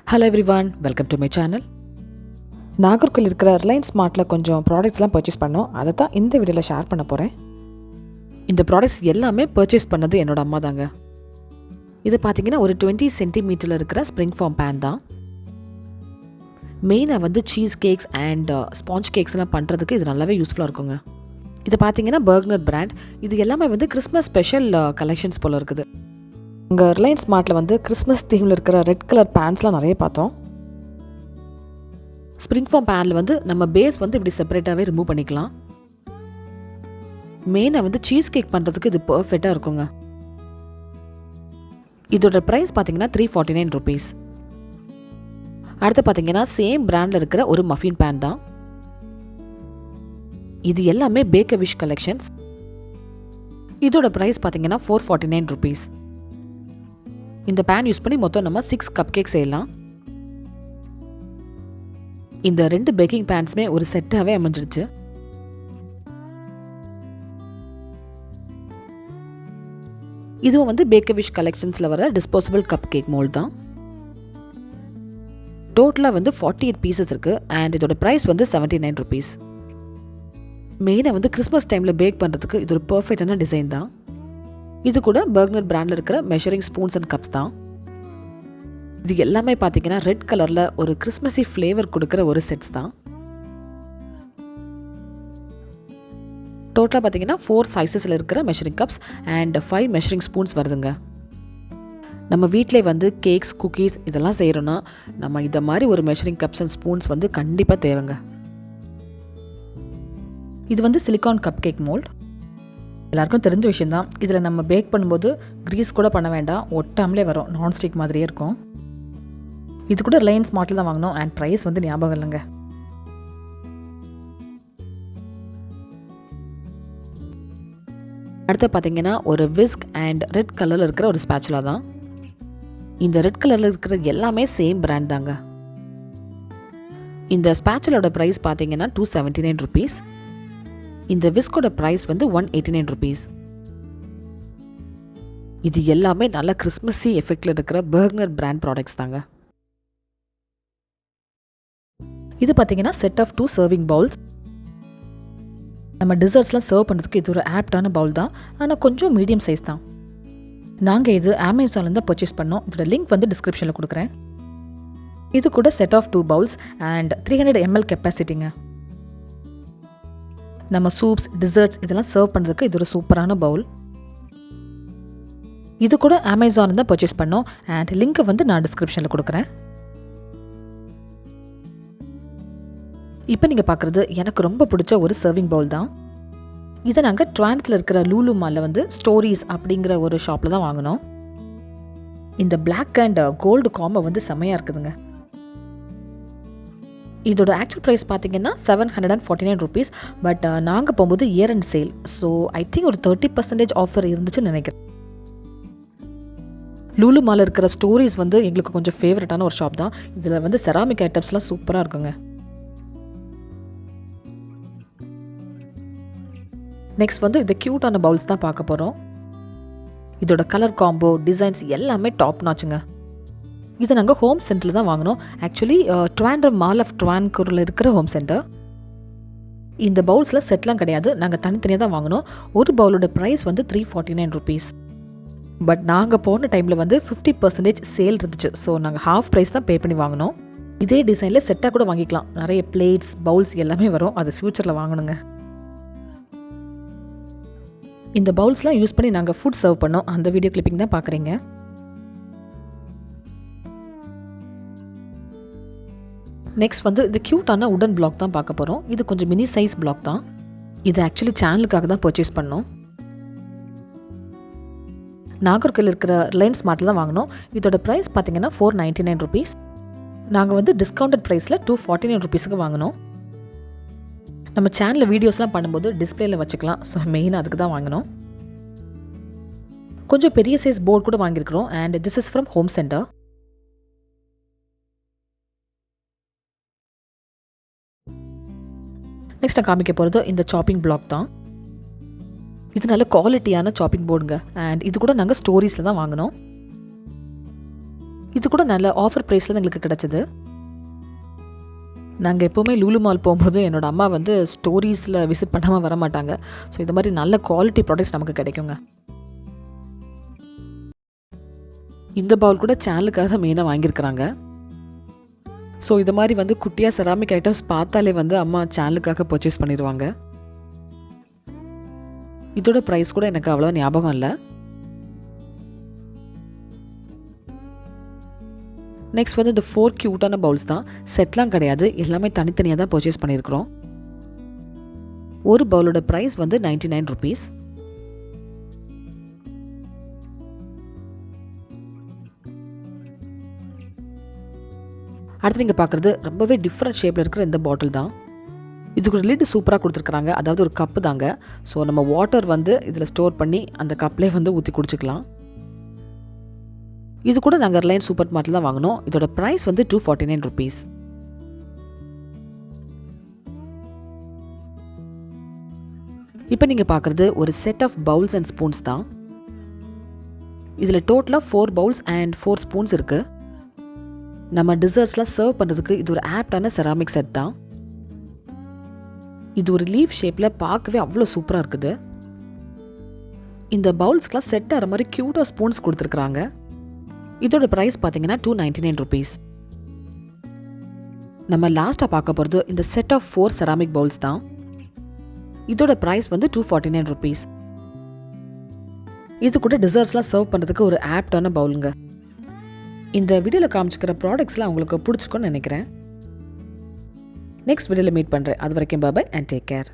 Hello everyone, welcome to my channel. Nagercoil இருக்கிற Reliance ஸ்மார்ட்டில் கொஞ்சம் ப்ராடக்ட்ஸ்லாம் purchase பண்ணோம். அதை தான் இந்த வீடியோவில் ஷேர் பண்ண போகிறேன். இந்த ப்ராடக்ட்ஸ் எல்லாமே பர்ச்சேஸ் பண்ணது என்னோட அம்மா தாங்க. இது பார்த்தீங்கன்னா ஒரு 20 சென்டிமீட்டரில் இருக்கிற ஸ்ப்ரிங் ஃபார்ம் பேன் தான். மெயினாக சீஸ் கேக்ஸ் அண்ட் ஸ்பாஞ்ச் கேக்ஸ்லாம் பண்ணுறதுக்கு இது நல்லாவே யூஸ்ஃபுல்லாக இருக்குங்க. இது பார்த்தீங்கன்னா பர்க்னர் பிராண்ட். இது எல்லாமே கிறிஸ்மஸ் ஸ்பெஷல் கலெக்ஷன்ஸ் போல் இருக்குது. இங்கே ரிலையன்ஸ் ஸ்மார்ட்டில் கிறிஸ்மஸ் தீமில் இருக்கிற ரெட் கலர் பேண்ட்ஸ்லாம் நிறைய பார்த்தோம். ஸ்ப்ரிங் ஃபார்ம் பேனில் நம்ம பேஸ் இப்படி செப்பரேட்டாகவே ரிமூவ் பண்ணிக்கலாம். மெயினாக சீஸ் கேக் பண்ணுறதுக்கு இது பர்ஃபெக்டாக இருக்குங்க. இதோட ப்ரைஸ் பார்த்தீங்கன்னா 349 rupees. அடுத்து பார்த்தீங்கன்னா சேம் பிராண்டில் இருக்கிற ஒரு மஃபின் பேன் தான். இது எல்லாமே பேக் விஷ் கலெக்ஷன்ஸ். இதோட ப்ரைஸ் பார்த்தீங்கன்னா 449 rupees. இந்த பேன் யூஸ் பண்ணி மொத்தம் நம்ம 6 கப் கேக் செய்யலாம். இந்த 2 பேக்கிங் பேன்ஸுமே ஒரு செட்டாகவே அமைஞ்சிருச்சு. இதுவும் பேக் விஷ் கலெக்ஷன்ஸில் வர டிஸ்போசபிள் கப் கேக் மோல்ட் தான். டோட்டலாக 48 பீசஸ் இருக்குது அண்ட் இதோட ப்ரைஸ் 79 rupees. மெயினாக கிறிஸ்மஸ் டைமில் பேக் பண்ணுறதுக்கு இது ஒரு பர்ஃபெக்டான டிசைன் தான். இது கூட பர்க்னர் பிராண்டில் இருக்கிற மெஷரிங் ஸ்பூன்ஸ் அண்ட் கப்ஸ் தான். இது எல்லாமே பார்த்தீங்கன்னா ரெட் கலரில் ஒரு கிறிஸ்மஸி ஃப்ளேவர் கொடுக்குற ஒரு செட்ஸ் தான். டோட்டலாக பார்த்தீங்கன்னா 4 சைஸஸில் இருக்கிற measuring cups and 5 measuring spoons வருதுங்க. நம்ம வீட்டிலே கேக்ஸ் குக்கீஸ் இதெல்லாம் செய்கிறோன்னா நம்ம இதை மாதிரி ஒரு மெஷரிங் கப்ஸ் அண்ட் ஸ்பூன்ஸ் கண்டிப்பாக தேவைங்க. இது சிலிகான் கப் கேக் மோல்ட். எல்லாருக்கும் தெரிஞ்ச விஷயந்தான். இதில் நம்ம பேக் பண்ணும்போது க்ரீஸ் கூட பண்ண வேண்டாம், ஒட்டாமலே வரும். நான்ஸ்டிக் மாதிரியே இருக்கும். இது கூட ரிலையன்ஸ் ஸ்மார்ட்டில் தான் வாங்கினோம் அண்ட் ப்ரைஸ் ஞாபகம் இல்லைங்க. அடுத்து பார்த்தீங்கன்னா ஒரு விஸ்க் அண்ட் ரெட் கலரில் இருக்கிற ஒரு ஸ்பேச்சுலா தான். இந்த ரெட் கலரில் இருக்கிற எல்லாமே சேம் பிராண்ட் தாங்க. இந்த ஸ்பேச்சுலோட ப்ரைஸ் பார்த்தீங்கன்னா 279 rupees. இந்த விஸ்கோட ப்ரைஸ் 189 rupees. இது எல்லாமே நல்ல கிறிஸ்மஸி எஃபெக்டில் இருக்கிற பர்க்னர் பிராண்ட் ப்ராடக்ட்ஸ் தாங்க. இது பார்த்தீங்கன்னா செட் ஆஃப் 2 சர்விங் பவுல்ஸ். நம்ம டிசர்ட்ஸ்லாம் சர்வ் பண்ணுறதுக்கு இது ஒரு ஆப்டான பவுல் தான், ஆனால் கொஞ்சம் மீடியம் சைஸ் தான். நாங்கள் இது அமேசான்லேருந்து தான் பர்ச்சேஸ் பண்ணோம். இதோட லிங்க் டிஸ்கிரிப்ஷனில் கொடுக்குறேன். இது கூட set of 2 bowls and 300 ml கெப்பாசிட்டிங்க. நம்ம சூப்ஸ் டிசர்ட்ஸ் இதெல்லாம் சர்வ் பண்ணுறதுக்கு இது ஒரு சூப்பரான பவுல். இது கூட அமேசான் தான் பர்ச்சேஸ் பண்ணோம் அண்ட் லிங்க்கை நான் டிஸ்கிரிப்ஷனில் கொடுக்குறேன். இப்போ நீங்கள் பார்க்குறது எனக்கு ரொம்ப பிடிச்ச ஒரு சர்விங் பவுல் தான். இதை நாங்கள் ட்வான்த்தில் இருக்கிற லூலு மாலில் ஸ்டோரிஸ் அப்படிங்கிற ஒரு ஷாப்பில் தான் வாங்கினோம். இந்த பிளாக் அண்ட் கோல்டு காம்போ செம்மையாக இருக்குதுங்க. இதோட ஆக்சுவல் ப்ரைஸ் பார்த்தீங்கன்னா 749 rupees. பட் நாங்கள் போகும்போது year and sale, so I think ஒரு 30% ஆஃபர் இருந்துச்சுன்னு நினைக்கிறேன். லூலு மாலில் இருக்கிற ஸ்டோரிஸ் எங்களுக்கு கொஞ்சம் ஃபேவரட்டான ஒரு ஷாப் தான். இதில் செராமிக் ஐட்டம்ஸ்லாம் சூப்பராக இருக்குங்க. நெக்ஸ்ட் இந்த க்யூட்டான பவுல்ஸ் தான் பார்க்க போகிறோம். இதோட கலர் காம்போ டிசைன்ஸ் எல்லாமே டாப் நாச்சுங்க. இதை நாங்கள் ஹோம் சென்டரில் தான் வாங்கினோம். ஆக்சுவலி ட்வாண்ட்ரம் மால் ஆஃப் ட்வான்கூரில் இருக்கிற ஹோம் சென்டர். இந்த பவுல்ஸில் செட்லாம் கிடையாது, நாங்கள் தனித்தனியாக தான் வாங்கினோம். ஒரு பவுலோட ப்ரைஸ் 349 rupees. பட் நாங்கள் போன டைமில் 50% சேல் இருந்துச்சு, ஸோ நாங்கள் ஹாஃப் ப்ரைஸ் தான் பே பண்ணி வாங்கினோம். இதே டிசைனில் செட்டாக கூட வாங்கிக்கலாம். நிறைய பிளேட்ஸ் பவுல்ஸ் எல்லாமே வரும், அது ஃப்யூச்சரில் வாங்கணுங்க. இந்த பவுல்ஸ்லாம் யூஸ் பண்ணி நாங்கள் ஃபுட் சர்வ் பண்ணோம். அந்த வீடியோ கிளிப்பிங் தான் பார்க்குறீங்க. நெக்ஸ்ட் இந்த க்யூட்டான உடன் பிளாக் தான் பார்க்க போகிறோம். இது கொஞ்சம் மினி சைஸ் பிளாக் தான். இது ஆக்சுவலி சேனலுக்காக தான் பர்ச்சேஸ் பண்ணோம். நாகர்கோவில் இருக்கிற ரிலையன்ஸ் ஸ்மார்ட்டில் தான் வாங்கினோம். இதோட ப்ரைஸ் பார்த்தீங்கன்னா 499 rupees. நாங்கள் டிஸ்கவுண்டட் ப்ரைஸில் 249 rupeesக்கு வாங்கினோம். நம்ம சேனலில் வீடியோஸ்லாம் பண்ணும்போது டிஸ்பிளேல வச்சுக்கலாம், ஸோ மெயினாக அதுக்கு தான் வாங்கினோம். கொஞ்சம் பெரிய சைஸ் போர்டு கூட வாங்கியிருக்கிறோம் and this is from home centre. Next நான் காமிக்க போகிறது இந்த சாப்பிங் பிளாக் தான். இது நல்ல குவாலிட்டியான சாப்பிங் போர்டுங்க அண்ட் இது கூட நாங்கள் ஸ்டோரிஸில் தான் வாங்கினோம். இது கூட நல்ல ஆஃபர் ப்ரைஸில் தான் எங்களுக்கு கிடச்சிது. நாங்கள் எப்போவுமே லூலு மால் போகும்போது என்னோடய அம்மா வந்து ஸ்டோரீஸில் விசிட் பண்ணாமல் வர மாட்டாங்க. ஸோ இது மாதிரி நல்ல குவாலிட்டி ப்ராடக்ட்ஸ் நமக்கு கிடைக்குங்க. இந்த பவுல் கூட சேனலுக்காக தான் மெயினாக வாங்கியிருக்கிறாங்க. ஸோ இது மாதிரி வந்து குட்டியாக செராமிக் ஐட்டம்ஸ் பார்த்தாலே வந்து அம்மா சேனலுக்காக பர்ச்சேஸ் பண்ணிடுவாங்க. இதோட ப்ரைஸ் கூட எனக்கு அவ்வளோ ஞாபகம் இல்லை. நெக்ஸ்ட் வந்து இந்த 4 க்யூட்டான பவுல்ஸ் தான். செட்லாம் கிடையாது, எல்லாமே தனித்தனியாக தான் பர்ச்சேஸ் பண்ணியிருக்கிறோம். ஒரு பவுலோட ப்ரைஸ் வந்து 99 rupees. அடுத்து நீங்கள் பார்க்குறது ரொம்பவே டிஃப்ரெண்ட் ஷேப்பில் இருக்கிற இந்த பாட்டில் தான். இதுக்கு ஒரு லிட் சூப்பராக கொடுத்துருக்குறாங்க. அதாவது ஒரு கப்பு தாங்க. ஸோ நம்ம வாட்டர் வந்து இதில் ஸ்டோர் பண்ணி அந்த கப்லேயே வந்து ஊற்றி குடிச்சிக்கலாம். இது கூட நாங்கள் ரிலையன்ஸ் சூப்பர் மார்ட்டில் தான் வாங்கினோம். இதோட ப்ரைஸ் வந்து 249 rupees. இப்போ நீங்கள் பார்க்குறது ஒரு set of bowls and spoons தான். இதில் டோட்டலாக 4 பவுல்ஸ் அண்ட் 4 ஸ்பூன்ஸ் இருக்குது. நம்ம டிசர்ட்ஸ்லாம் சர்வ் பண்ணுறதுக்கு இது ஒரு ஆப்டான செராமிக் செட் தான். இது ஒரு லீஃப் ஷேப்பில் பார்க்கவே அவ்வளோ சூப்பராக இருக்குது. இந்த பவுல்ஸ்க்கெலாம் செட் ஆகிற மாதிரி க்யூட்டாக ஸ்பூன்ஸ் கொடுத்துருக்குறாங்க. இதோட ப்ரைஸ் பார்த்தீங்கன்னா 299 rupees. நம்ம லாஸ்ட்டாக பார்க்க போகிறது இந்த செட் ஆஃப் 4 செராமிக் பவுல்ஸ் தான். இதோட ப்ரைஸ் வந்து 249 rupees. இது கூட டிசர்ட்ஸ்லாம் சர்வ் பண்ணுறதுக்கு ஒரு ஆப்டான பவுலுங்க. இந்த வீடியோவில் காமிச்சிக்கிற ப்ராடக்ட்ஸ்லாம் உங்களுக்கு பிடிச்சிக்கும்னு நினைக்கிறேன். நெக்ஸ்ட் வீடியோவில் மீட் பண்ணுறேன். அது வரைக்கும் பாய் அண்ட் டேக் கேர்.